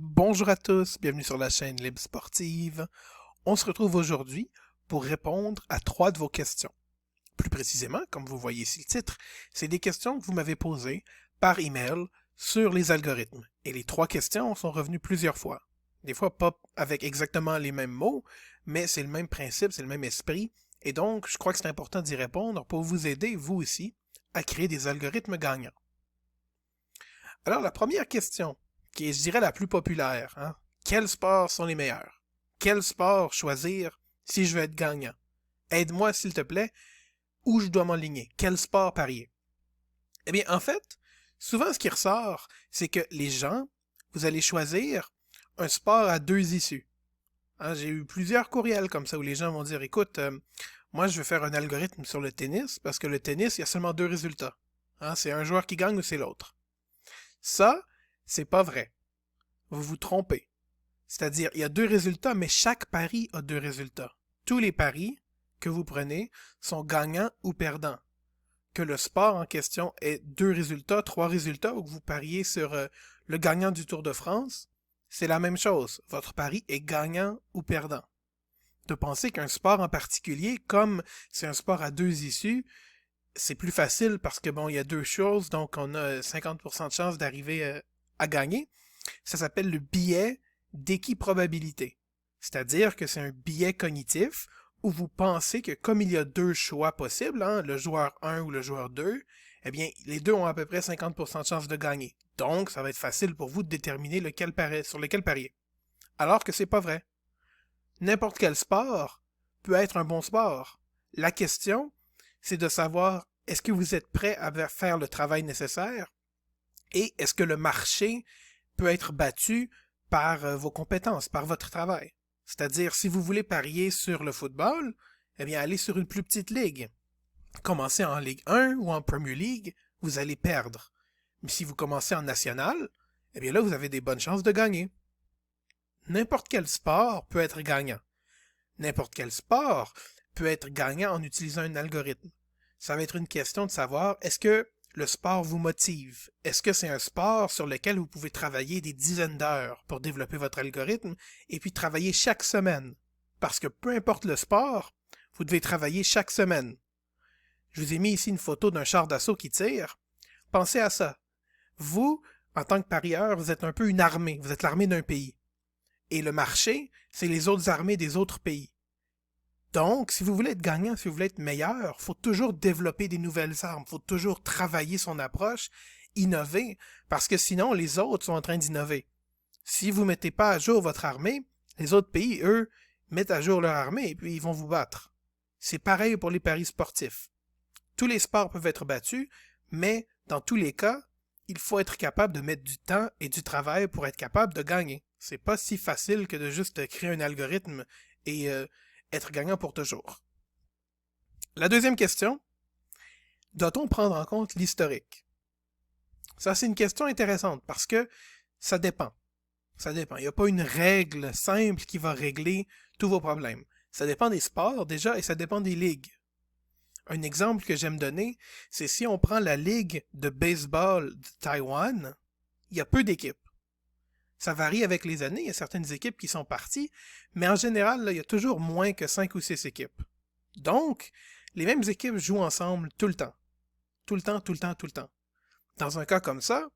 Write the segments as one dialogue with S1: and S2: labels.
S1: Bonjour à tous, bienvenue sur la chaîne Libre Sportive. On se retrouve aujourd'hui pour répondre à 3 de vos questions. Plus précisément, comme vous voyez ici le titre, c'est des questions que vous m'avez posées par email sur les algorithmes. Et les 3 questions sont revenues plusieurs fois. Des fois pas avec exactement les mêmes mots, mais c'est le même principe, c'est le même esprit. Et donc, je crois que c'est important d'y répondre pour vous aider, vous aussi, à créer des algorithmes gagnants. Alors, la première question, qui est, je dirais, la plus populaire, hein? Quels sports sont les meilleurs? Quel sport choisir si je veux être gagnant? Aide-moi, s'il te plaît, où je dois m'enligner? Quel sport parier? Eh bien, en fait, souvent, ce qui ressort, c'est que les gens, vous allez choisir un sport à 2 issues. Hein, j'ai eu plusieurs courriels comme ça où les gens vont dire, écoute, moi, je veux faire un algorithme sur le tennis parce que le tennis, il y a seulement 2 résultats. Hein, c'est un joueur qui gagne ou c'est l'autre. Ça, c'est pas vrai. Vous vous trompez. C'est-à-dire, il y a 2 résultats, mais chaque pari a 2 résultats. Tous les paris que vous prenez sont gagnants ou perdants. Que le sport en question ait 2 résultats, 3 résultats, ou que vous pariez sur le gagnant du Tour de France, c'est la même chose. Votre pari est gagnant ou perdant. De penser qu'un sport en particulier, comme c'est un sport à 2 issues, c'est plus facile parce que bon, il y a 2 choses, donc on a 50% de chance d'arriver à gagner. Ça s'appelle le biais d'équiprobabilité. C'est-à-dire que c'est un biais cognitif où vous pensez que comme il y a 2 choix possibles, hein, le joueur 1 ou le joueur 2, eh bien, les deux ont à peu près 50% de chance de gagner. Donc, ça va être facile pour vous de déterminer sur lequel parier. Alors que c'est pas vrai. N'importe quel sport peut être un bon sport. La question, c'est de savoir est-ce que vous êtes prêt à faire le travail nécessaire et est-ce que le marché peut être battu par vos compétences, par votre travail. C'est-à-dire, si vous voulez parier sur le football, eh bien, allez sur une plus petite ligue. Commencez en Ligue 1 ou en Premier League, vous allez perdre. Mais si vous commencez en national, eh bien là, vous avez des bonnes chances de gagner. N'importe quel sport peut être gagnant. N'importe quel sport peut être gagnant en utilisant un algorithme. Ça va être une question de savoir, est-ce que le sport vous motive? Est-ce que c'est un sport sur lequel vous pouvez travailler des dizaines d'heures pour développer votre algorithme et puis travailler chaque semaine? Parce que peu importe le sport, vous devez travailler chaque semaine. Je vous ai mis ici une photo d'un char d'assaut qui tire. Pensez à ça. Vous, en tant que parieur, vous êtes un peu une armée. Vous êtes l'armée d'un pays. Et le marché, c'est les autres armées des autres pays. Donc, si vous voulez être gagnant, si vous voulez être meilleur, il faut toujours développer des nouvelles armes, il faut toujours travailler son approche, innover, parce que sinon, les autres sont en train d'innover. Si vous ne mettez pas à jour votre armée, les autres pays, eux, mettent à jour leur armée et puis ils vont vous battre. C'est pareil pour les paris sportifs. Tous les sports peuvent être battus, mais dans tous les cas, il faut être capable de mettre du temps et du travail pour être capable de gagner. C'est pas si facile que de juste créer un algorithme et être gagnant pour toujours. La deuxième question, doit-on prendre en compte l'historique? Ça, c'est une question intéressante parce que ça dépend. Ça dépend. Il n'y a pas une règle simple qui va régler tous vos problèmes. Ça dépend des sports déjà et ça dépend des ligues. Un exemple que j'aime donner, c'est si on prend la ligue de baseball de Taïwan, il y a peu d'équipes. Ça varie avec les années, il y a certaines équipes qui sont parties, mais en général, là, il y a toujours moins que 5 ou 6 équipes. Donc, les mêmes équipes jouent ensemble tout le temps. Tout le temps, tout le temps, tout le temps. Dans un cas comme ça,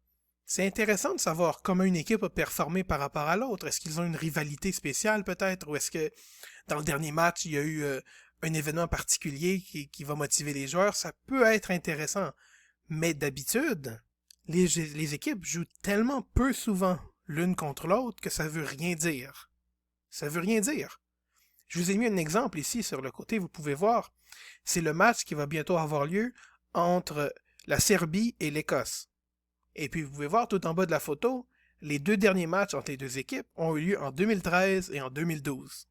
S1: c'est intéressant de savoir comment une équipe a performé par rapport à l'autre. Est-ce qu'ils ont une rivalité spéciale peut-être, ou est-ce que dans le dernier match, il y a eu un événement particulier qui va motiver les joueurs? Ça peut être intéressant. Mais d'habitude, les équipes jouent tellement peu souvent l'une contre l'autre que ça veut rien dire. Ça veut rien dire. Je vous ai mis un exemple ici sur le côté, vous pouvez voir. C'est le match qui va bientôt avoir lieu entre la Serbie et l'Écosse. Et puis vous pouvez voir tout en bas de la photo, les 2 derniers matchs entre les 2 équipes ont eu lieu en 2013 et en 2012.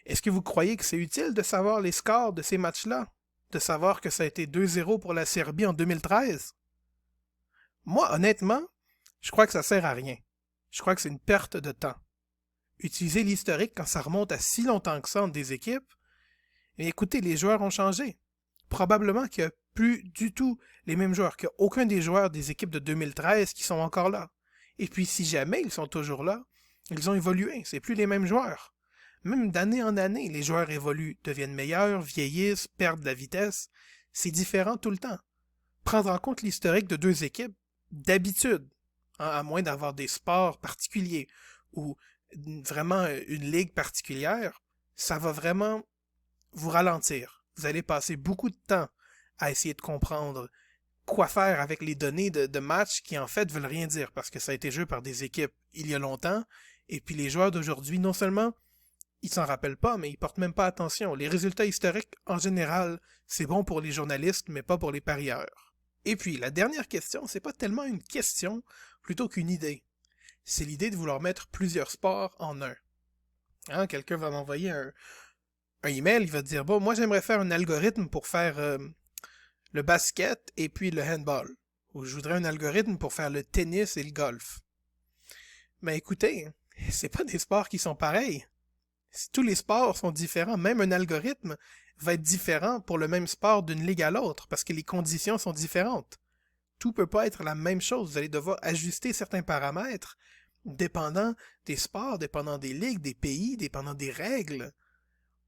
S1: Est-ce que vous croyez que c'est utile de savoir les scores de ces matchs-là? De savoir que ça a été 2-0 pour la Serbie en 2013? Moi, honnêtement, je crois que ça sert à rien. Je crois que c'est une perte de temps. Utiliser l'historique quand ça remonte à si longtemps que ça entre des équipes, et écoutez, les joueurs ont changé. Probablement qu'il n'y a plus du tout les mêmes joueurs, qu'il n'y a aucun des joueurs des équipes de 2013 qui sont encore là. Et puis si jamais ils sont toujours là, ils ont évolué, c'est plus les mêmes joueurs. Même d'année en année, les joueurs évoluent, deviennent meilleurs, vieillissent, perdent de la vitesse. C'est différent tout le temps. Prendre en compte l'historique de deux équipes, d'habitude, hein, à moins d'avoir des sports particuliers ou vraiment une ligue particulière, ça va vraiment vous ralentir. Vous allez passer beaucoup de temps à essayer de comprendre quoi faire avec les données de matchs qui en fait veulent rien dire parce que ça a été joué par des équipes il y a longtemps et puis les joueurs d'aujourd'hui non seulement ils s'en rappellent pas mais ils portent même pas attention. Les résultats historiques en général c'est bon pour les journalistes mais pas pour les parieurs. Et puis la dernière question c'est pas tellement une question plutôt qu'une idée. C'est l'idée de vouloir mettre plusieurs sports en un. Hein, quelqu'un va m'envoyer un email, il va dire bon moi j'aimerais faire un algorithme pour faire le basket et puis le handball. Ou je voudrais un algorithme pour faire le tennis et le golf. Mais écoutez, c'est pas des sports qui sont pareils. Tous les sports sont différents. Même un algorithme va être différent pour le même sport d'une ligue à l'autre parce que les conditions sont différentes. Tout peut pas être la même chose. Vous allez devoir ajuster certains paramètres dépendant des sports, dépendant des ligues, des pays, dépendant des règles.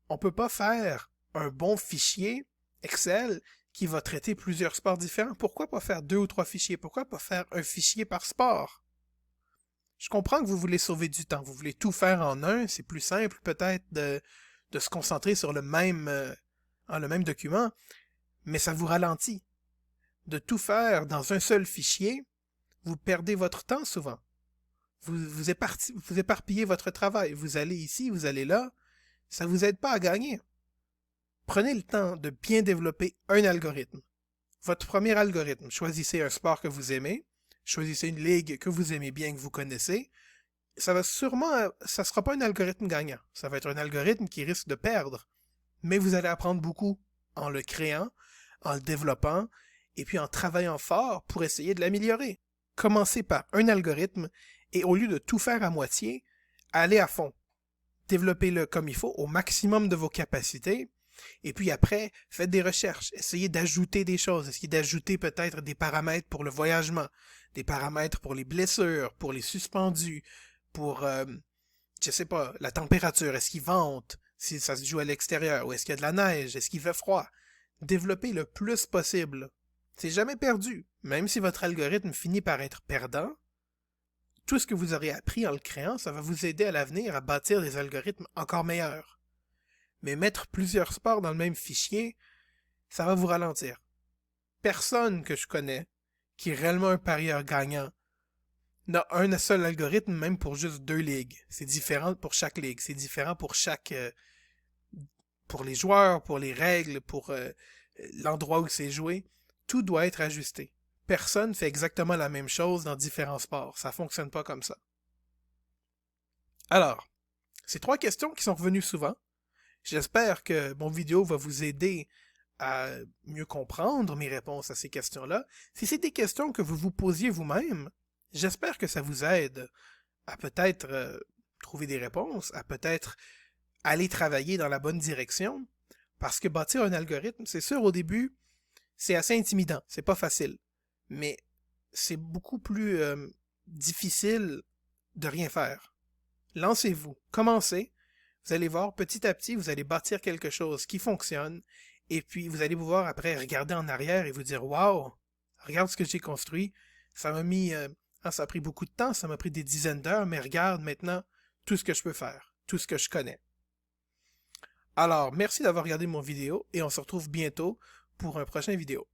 S1: On peut pas faire un bon fichier Excel qui va traiter plusieurs sports différents. Pourquoi pas faire 2 ou 3 fichiers? Pourquoi pas faire un fichier par sport? Je comprends que vous voulez sauver du temps. Vous voulez tout faire en un. C'est plus simple peut-être de se concentrer sur le même document, mais ça vous ralentit. De tout faire dans un seul fichier, vous perdez votre temps souvent. Vous éparpillez votre travail. Vous allez ici, vous allez là. Ça vous aide pas à gagner. Prenez le temps de bien développer un algorithme. Votre premier algorithme, choisissez un sport que vous aimez, choisissez une ligue que vous aimez bien, que vous connaissez. Ça sera pas un algorithme gagnant. Ça va être un algorithme qui risque de perdre. Mais vous allez apprendre beaucoup en le créant, en le développant, et puis en travaillant fort pour essayer de l'améliorer. Commencez par un algorithme et au lieu de tout faire à moitié, allez à fond. Développez-le comme il faut, au maximum de vos capacités. Et puis après, faites des recherches, essayez d'ajouter des choses, essayez d'ajouter peut-être des paramètres pour le voyagement, des paramètres pour les blessures, pour les suspendus, pour, je sais pas, la température, est-ce qu'il vente, si ça se joue à l'extérieur, ou est-ce qu'il y a de la neige, est-ce qu'il fait froid. Développez le plus possible. C'est jamais perdu. Même si votre algorithme finit par être perdant, tout ce que vous aurez appris en le créant, ça va vous aider à l'avenir à bâtir des algorithmes encore meilleurs. Mais mettre plusieurs sports dans le même fichier, ça va vous ralentir. Personne que je connais qui est réellement un parieur gagnant n'a un seul algorithme même pour juste 2 ligues. C'est différent pour chaque ligue, c'est différent pour pour les joueurs, pour les règles, pour l'endroit où c'est joué. Tout doit être ajusté. Personne fait exactement la même chose dans différents sports. Ça fonctionne pas comme ça. Alors, ces 3 questions qui sont revenues souvent, j'espère que mon vidéo va vous aider à mieux comprendre mes réponses à ces questions-là. Si c'est des questions que vous vous posiez vous-même, j'espère que ça vous aide à peut-être trouver des réponses, à peut-être aller travailler dans la bonne direction, parce que bâtir un algorithme, c'est sûr, au début, c'est assez intimidant, c'est pas facile, mais c'est beaucoup plus difficile de rien faire. Lancez-vous, commencez. Vous allez voir, petit à petit, vous allez bâtir quelque chose qui fonctionne, et puis vous allez pouvoir après regarder en arrière et vous dire « Wow, regarde ce que j'ai construit, ça m'a mis... ça a pris beaucoup de temps, ça m'a pris des dizaines d'heures, mais regarde maintenant tout ce que je peux faire, tout ce que je connais. » Alors, merci d'avoir regardé mon vidéo, et on se retrouve bientôt pour un prochain vidéo.